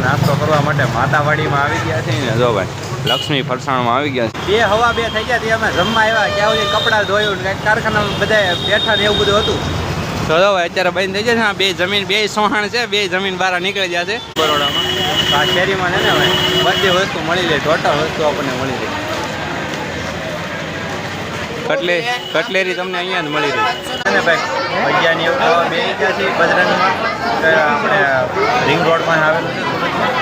નાસ્તો કરવા માટે માતાવાડીમાં આવી ગયા છે ને જો ભાઈ લક્ષ્મી ફરસાણમાં આવી ગયા છે 2 હવા 2 થઈ ગયા. અમે જમવા આવ્યા ક્યાં સુધી કપડાં ધોયું ને કારખાનામાં બધા બેઠા ને એવું બધું હતું. તો જો ભાઈ અત્યારે બંધ થઈ જાય છે. 2 જમીન 2 સોહાણ છે. 2 જમીન બહાર નીકળી ગયા છે બરોડામાં. આ શેરીમાં છે ને ભાઈ બધી વસ્તુ મળી રહે. ટોટલ વસ્તુ આપણને મળી રહે. કટલેરી તમને અહીંયા જ મળી રહી છે ભાઈ. ભજીયાની એવું ખાવા બે ગયા છે બજરંગમાં. આપણે રિંગ રોડમાં આવેલું છે સુરતમાં.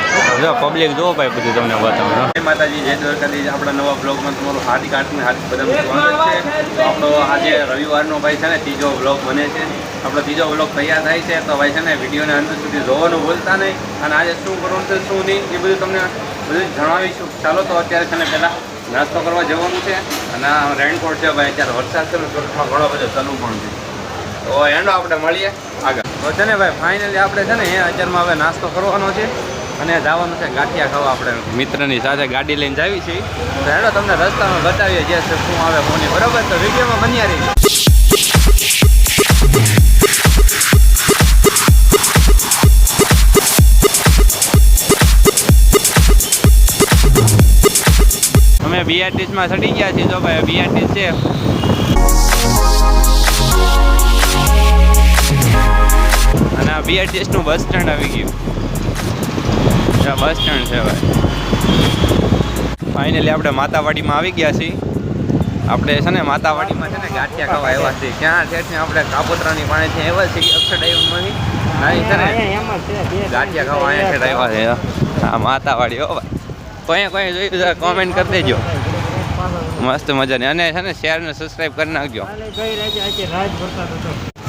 જો પબ્લિક જુઓ ભાઈ બધું તમને બતાવું. જય માતાજી, જય દ્વારકાધીશ. આપણા નવા બ્લોગમાં તમારું હાર્દિક બધા સ્વાગત છે. તો આપણો આજે રવિવારનો ભાઈ છે ને 3જો બ્લોગ બને છે. આપણો 3જો બ્લોગ તૈયાર થાય છે તો ભાઈ છે ને વિડીયોને અંત સુધી જોવાનું ભૂલતા નહીં. અને આજે શું કરવાનું છે શું નહીં એ બધું તમને બધું જણાવીશું. ચાલો તો અત્યારે છે ને પહેલાં નાસ્તો કરવા જવાનું છે. અને આ રેનકોટ છે ભાઈ. અત્યારે વરસાદ છે ને સુરતમાં ઘણો બધો ચાલુ પણ છે. તો એનો આપણે મળીએ આગળ. તો છે ને ભાઈ ફાઇનલી આપણે છે ને અત્યારમાં હવે નાસ્તો કરવાનો છે અને જવાનું છે ગાંઠિયા ખાવા. આપણે મિત્રની સાથે ગાડી લઈને જાવી છીએ. તો હેડો તમને રસ્તામાં બતાવીએ જે શું આવે ફોની. બરાબર, તો વિડીયોમાં બન્યા રહીએ. અમે બીઆરટીએસમાં ચડી ગયા છીએ. જો ભાઈ બીઆરટીએસ છે અને આ બીઆરટીએસનું બસ સ્ટેન્ડ આવી ગયું. બસ સ્ટેન્ડ છે ભાઈ. ફાઇનલી આપણે માતાવાડીમાં આવી ગયા છીએ. આપણે છે ને માતાવાડીમાં છે ને ગાંઠિયા ખાવા આવ્યા છીએ. ક્યાં છે આપણે કાપોતરાની પાણીથી આવ્યા છીએ અક્ષરડાઈમાંથી. ગાંઠિયા ખાવા અહીંયા છે આવ્યા છે. હા માતાવાડી હો ભાઈ. કોઈ જોયું છે કોમેન્ટ કરી દેજો. મસ્ત મજાની. અને છે ને શેર ને સબસ્ક્રાઈબ કરી નાખજો.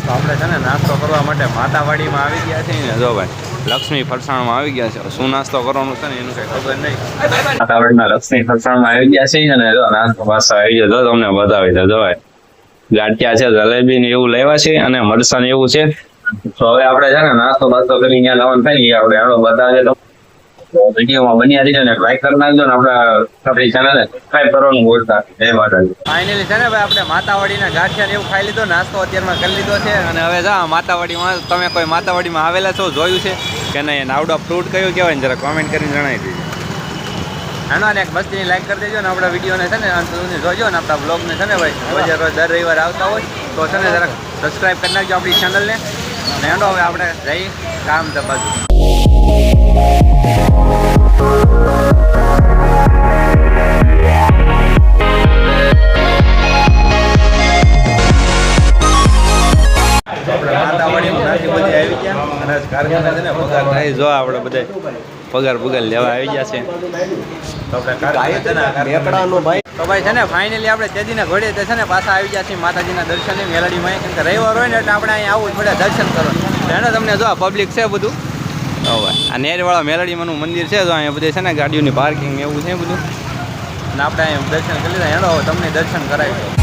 તો આપણે છે ને નાસ્તો કરવા માટે માતાવાડીમાં આવી ગયા છીએ ને જો ભાઈ લક્ષ્મી ફરસાણમાં આવી ગયા છે. શું નાસ્તો કરવાનું છે ને એનું કઈ ખબર નહીં. માતાવાડીમાં લક્ષ્મી ફરસાણમાં આવી ગયા છે અને જો નાસ્તો પાછો આવી ગયો. તમને બતાવી દે જો ભાઈ ગાંઠિયા છે, જલેબી ને એવું લેવા છે અને મરસા ને એવું છે. તો હવે આપણે છે ને નાસ્તો બાસ્તો કરી અહીંયા લાવવાનું થાય આપણે આનો બતાવે તો વિડીયોમાં બન્યા રહીને લાઈક કરી નાખજો ને આપણી ચેનલને સબસ્ક્રાઇબ કરવાનું ભૂલતા. જય માતાજી. ફાઇનલી છે ને ભાઈ આપણે માતાવાડીના ગાંઠિયા ને એવું ખાઈ લીધો, નાસ્તો અત્યારમાં કરી લીધો છે. અને હવે જા માતાવાડીમાં તમે કોઈ માતાવાડીમાં આવેલા છો, જોયું છે કે નહીં, આવડો ફ્રૂટ કયું કહેવાય ને જરા કોમેન્ટ કરીને જણાવી દેજો. એનો ને એક મસ્તીની લાઈક કરી દેજો ને આપણા વિડીયોને છે ને અંત સુધી જોજો ને આપણા બ્લોગને છે ને ભાઈ રોજ દર રવિવાર આવતા હોય તો છે ને જરાક સબસ્ક્રાઇબ કરી નાખજો આપણી ચેનલને. અને એનો હવે આપણે જઈ કામ તપાસું. જો આપણે બધા પગાર લેવા આવી ગયા છે. તો ભાઈ છે ને ફાઇનલી આપણે તેદીના ઘોડે છે ને પાછા આવી ગયા છીએ માતાજીના દર્શને મેલડીમાં. કેમ કે રવિવાર હોય ને એટલે આપણે અહીંયા આવવું પડે દર્શન કરવા. એને તમને જો પબ્લિક છે બધું. આ નેરવાળા મેલડીમાંનું મંદિર છે. તો અહીંયા બધે છે ને ગાડીઓની પાર્કિંગ એવું છે બધું. અને આપણે અહીંયા દર્શન કરી લીધા. હેડો તમને દર્શન કરાવી.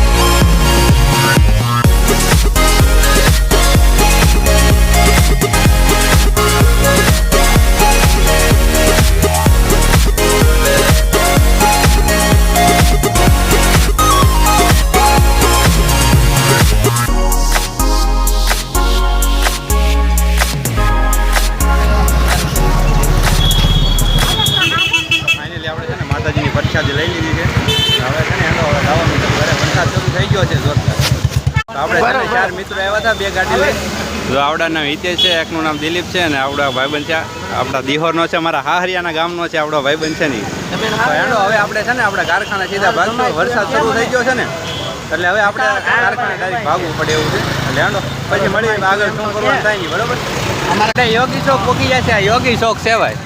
પ્રસાદી લઈ લીધી છે. હવે છે ને એનો લાવવાનું છે. ઘરે વરસાદ શરૂ થઈ ગયો છે જોરદાર. તો આપણે 4 મિત્રો આવ્યા હતા 2 ગાડી લઈ. જો આવડાનું નામ હિતેશ છે, એકનું નામ દિલીપ છે અને આવડા ભાઈબંધ છે. આપણા દિહોરનો છે, મારા હાહરિયાના ગામનો છે આવડો ભાઈબંધ છે નહીં. એનો હવે આપણે છે ને આપણા કારખાના સીધા ભાગતો. વરસાદ શરૂ થઈ ગયો છે ને એટલે હવે આપણે કારખાને ડાયરેક્ટ ભાગવું પડે એવું છે. એટલે એનો પછી મળી આગળ શું કરવાનું થાય નહીં. બરોબર. અમારે યોગી ચોક પોકી જાય છે. આ યોગી ચોક છે ભાઈ.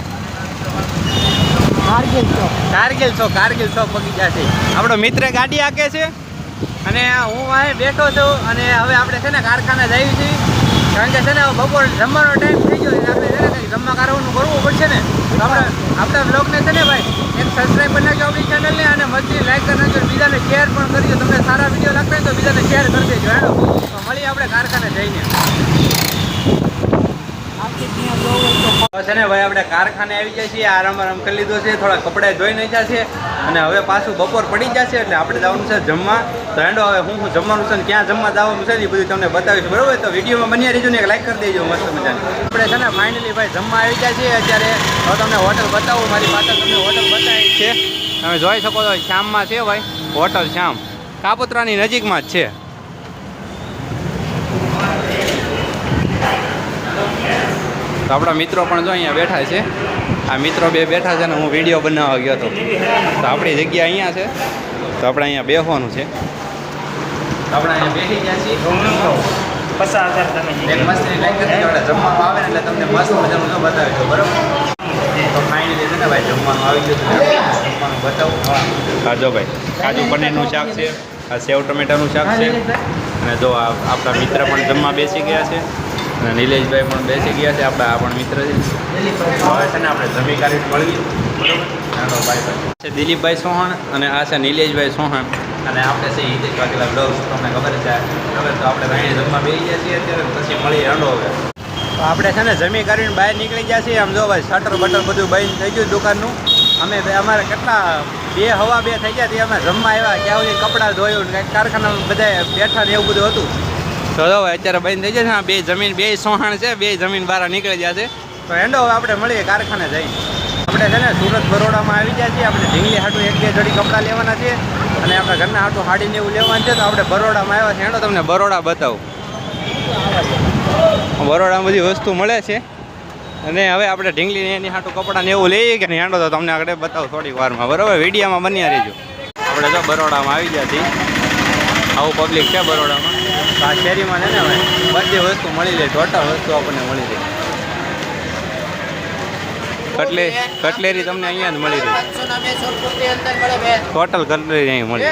કારગિલ ચોક પગી ગયા છે. આપણો મિત્ર ગાડી હાકે છે અને હું અહીં બેઠો છું. અને હવે આપણે છે ને કારખાને જઈએ છીએ. કારણ કે છે ને બપોર જમવાનો ટાઈમ થઈ ગયો એટલે આપણે છે ને કંઈક જમવા કરવાનું કરવું પડશે ને. તો આપણા બ્લોગને છે ને ભાઈ એક સબસ્ક્રાઈબ કરી નાખજો આપણી ચેનલને અને મસ્તી લાઈક કરી નાખજો. બીજાને શેર પણ કરજો. તમને સારા વિડીયો લાગતા હોય તો બીજાને શેર કરી દેજો. હેડો તો મળીએ આપણે કારખાને જઈને. છે ને ભાઈ આપણે કારખાને આવી જાય છીએ, આરામ કરી લીધો છે, થોડા કપડાં ધોઈ નાખ્યા છે અને હવે પાછું બપોર પડી જશે એટલે આપણે જવાનું છે જમવા. તો હેંડો હવે હું જમવાનું છે ને ક્યાં જમવા જવાનું છે ને એ બધું તમને બતાવીશું, બરોબર? તો વિડીયોમાં બન્યા રહીજો ને એક લાઈક કરી દેજો મસ્ત મજાની. આપણે છે ને ફાઇનલી ભાઈ જમવા આવી જાય છીએ અત્યારે. હવે તમને હોટલ બતાવું, મારી પાછળ તમને હોટલ બતાવી છે, તમે જોઈ શકો છો. શ્યામમાં છે ભાઈ હોટલ, શ્યામ કાપોત્રાની નજીકમાં જ છે. તો આપણા મિત્રો પણ જો અહીંયા બેઠા છે, આ મિત્રો બે બેઠા છે ને હું વિડીયો બનાવવા ગયો હતો. તો આપણી જગ્યા અહીંયા છે, તો આપણે અહીંયા બેસવાનું છે. તો આપણે અહીંયા બેસી ગયા છીએ. એક મસ્તીની લાઈક કરી આપણે જમવાનું આવે ને એટલે તમને મસ્ત મજાનું જો બતાવીશું, બરાબર? તો ફાઇનલી છે ને ભાઈ જમવાનું આવી ગયું છે, જમવાનું બતાવું. હા જો ભાઈ કાજુ પનીરનું શાક છે, આ સેવ ટમેટાનું શાક છે અને જો આપણા મિત્ર પણ જમવા બેસી ગયા છે અને નિલેશભાઈ પણ બેસી ગયા છે. આપણા આ પણ મિત્ર છે. હવે છે ને આપણે જમી કાઢી મળીએ, બરાબર? નાનો ભાઈ છે દિલીપભાઈ ચૌહાણ અને આ છે નિલેશભાઈ ચૌહાણ અને આપણે છે હિતેશ વાઘેલા બ્લોગ્સ, તમને ખબર છે. હવે તો આપણે ભાઈ જમવા બેસી ગયા છીએ અત્યારે, પછી મળીએ રંડો. હવે તો આપણે છે ને જમી કરીને બહાર નીકળી ગયા છીએ. આમ જો ભાઈ શટર બટર બધું બંધ થઈ ગયું દુકાનનું. અમારે કેટલા 2:15 થઈ ગયા, અમે જમવા આવ્યા ક્યાં સુધી કપડાં ધોયું, કારખાનામાં બધા બેઠા ને એવું બધું હતું. તો હવે અત્યારે બંધ થઈ જશે. બે જમીન બે સોહાણ છે, બે જમીન બહાર નીકળી ગયા છે. તો એન્ડો હવે આપણે મળીએ કારખાને જઈને. આપણે છે ને સુરત બરોડામાં આવી ગયા છીએ. આપણે ઢીંગલી હાટું 1-2 જોડી કપડાં લેવાના છે અને આપણા ઘરના હાટું હાડીને એવું લેવાનું છે. તો આપણે બરોડામાં આવ્યા છે. એન્ડો તમને બરોડા બતાવું. બરોડામાં બધી વસ્તુ મળે છે અને હવે આપણે ઢીંગલીને એની હાટું કપડાં ને એવું લઈએ કે નહીં હેંડો તો તમને આગળ બતાવું થોડીક વારમાં, બરાબર? વિડીયોમાં બન્યા રહેજો. આપણે તો બરોડામાં આવી ગયા છીએ. આવું પબ્લિક છે બરોડામાં. તો આ શેરીમાં છે ને હવે બધી વસ્તુ મળી રહે, ટોટલ વસ્તુ આપણને મળી રહે. કટલેરી તમને અહીંયા જ મળી રહે, ટોટલ કટલેરી અહીં મળી રહે.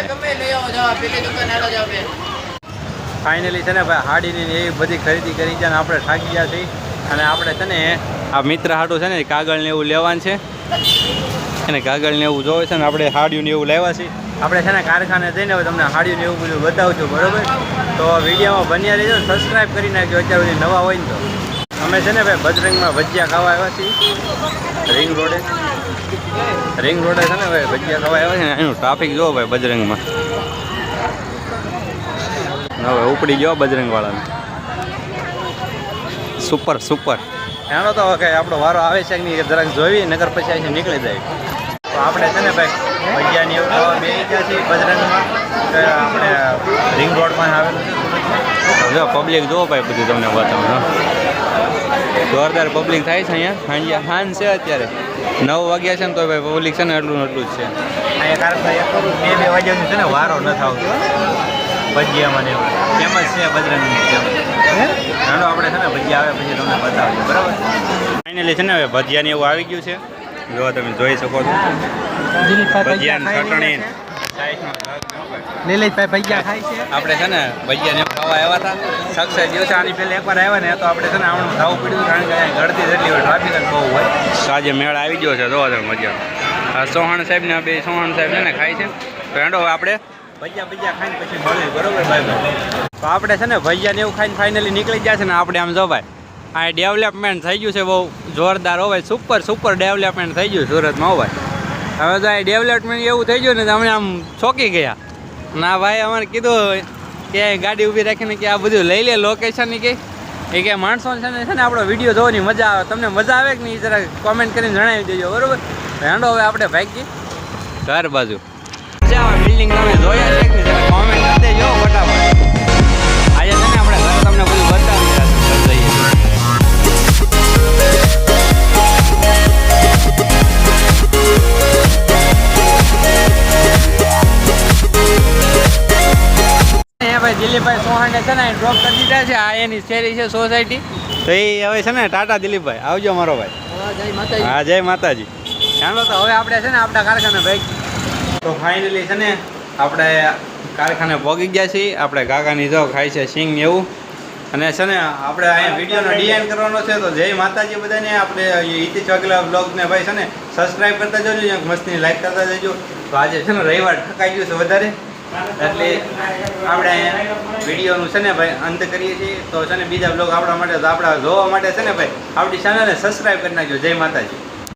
ફાઇનલી છે ને ભાઈ હાડીની એવી બધી ખરીદી કરી છે અને આપણે થાકી ગયા છીએ. અને આપણે છે ને આ મિત્ર હાટું છે ને કાગળ ને એવું લેવાનું છે અને કાગળ ને એવું જોવે છે ને આપણે હાડીયું ને એવું લેવા છીએ. આપણે છે ને કારખાને જઈને હવે તમને હાડીયું ને એવું બધું બતાવું છું, બરાબર? તો વિડીયોમાં બન્યા રહેજો, સબસ્ક્રાઈબ કરી નાખજો અત્યાર સુધી નવા હોય ને. તો અમે છે ને ભાઈ બજરંગમાં ભજીયા ખાવા આવ્યા છીએ, રિંગ રોડે છે ને ભાઈ ભજીયા ખાવા આવ્યા છે ને. એનું ટ્રાફિક જોવો ભાઈ બજરંગમાં. હવે ઉપડી ગયો બજરંગ વાળાને. સુપર એનો તો કે આપણો વારો આવે છે કે જરાક જોઈ નગર પછી અહીંથી નીકળી જાય. તો આપણે છે ને ભાઈ ભજીયાની એવું ખાવા બે ગયા છીએ બજરંગમાં. આપણે રિંગ રોડમાં આવેલું છે. જો પબ્લિક જુઓ ભાઈ બધું તમને બતાવું. જોરદાર પબ્લિક થાય છે અહીંયા. ખાન છે અત્યારે 9 વાગ્યા છે ને તો ભાઈ પબ્લિક છે ને એટલું જ છે અહીંયા. કારણ કે 2 વાગ્યાનું છે ને વારો નથી આવતો ભજીયામાં ને એવું. ફેમસ છે બજરંગની જેમ. ચાલો આપણે છે ને ભજીયા આવે પછી તમને બતાવીએ, બરાબર? ફાઇનલી છે ને હવે ભજીયાને એવું આવી ગયું છે. જો તમે જોઈ શકો છો ભજીયા ચટણી નિલેશભાઈ ભજીયા ખાય છે. આપણે છે ને ભજીયાને ખાવા આવ્યા હતા સક્સેસ દિવસે. આની પહેલાં એકવાર આવ્યા ને તો આપણે છે ને આવવાનું ખાવું પડ્યું કારણ કે ગળતી જેટલી હોય, ટ્રાફિક બહુ હોય. તો આજે મેળ આવી ગયો છે, જોવા તમે મજા. આ ચૌહાણ સાહેબ ને બે ચૌહાણ સાહેબ છે ને ખાય છે. તો એનો આપણે ભજીયા ખાઈને પછી મળીએ, બરોબર ભાઈ? તો આપણે છે ને ભજીયા ને એવું ખાઈને ફાઇનલી નીકળી ગયા છે ને. આપણે આમ જો ભાઈ આ ડેવલપમેન્ટ થઈ ગયું છે બહુ જોરદાર. હો ભાઈ સુપર ડેવલપમેન્ટ થઈ ગયું સુરતમાં. હો ભાઈ હવે તો આ ડેવલપમેન્ટ એવું થઈ ગયું ને અમે આમ ચોંકી ગયા. ના ભાઈ અમારે કીધું કે ગાડી ઊભી રાખીને કે આ બધું લઈ લે લોકેશનની કે એ કે માણસો છે ને આપણો વિડીયો જોવાની મજા આવે. તમને મજા આવે કે નહીં જરા કોમેન્ટ કરીને જણાવી દેજો, બરોબર? હેંડો હવે આપણે ભાગીએ ઘર બાજુ. બિલ્ડિંગ તમે જોયા છે કે નહીં કોમેન્ટ કરી દેજો ફટાફટ. આજે છે ને આપણે ઘરે તમને બધું બતાવી જઈએ. ભાઈ દિલીપભાઈ ચૌહાણે છે ને ડ્રોપ કરી દીધા છે. આ એની શેરી છે સોસાયટી. તો એ હવે છે ને ટાટા દિલીપભાઈ આવજો મારો ભાઈ. હા જય માતાજી. ચાલો તો હવે આપણે છે ને આપણા કારખાને ભાઈ. તો ફાઇનલી છે ને આપણે કારખાને પહોંચી ગયા છીએ. આપણે કાકાની જો ખાય છે સિંગ ને એવું. અને છે ને આપણે અહીંયા વિડીયોનો ડિઝાઇન કરવાનો છે. તો જય માતાજી બધાને. આપણે હિતેશ વાઘેલા બ્લોગને ભાઈ છે ને સબસ્ક્રાઈબ કરતા જજો, મસ્તીની લાઈક કરતા જજો. તો આજે છે ને રવિવાર ઠકાઈ ગયું છે વધારે એટલે આપણે વિડીયોનું છે ને ભાઈ અંત કરીએ છીએ. તો છે ને બીજા બ્લોગ આપણા માટે તો આપણા જોવા માટે છે ને ભાઈ આપણી ચેનલને સબસ્ક્રાઈબ કરી નાખજો. જય માતાજી.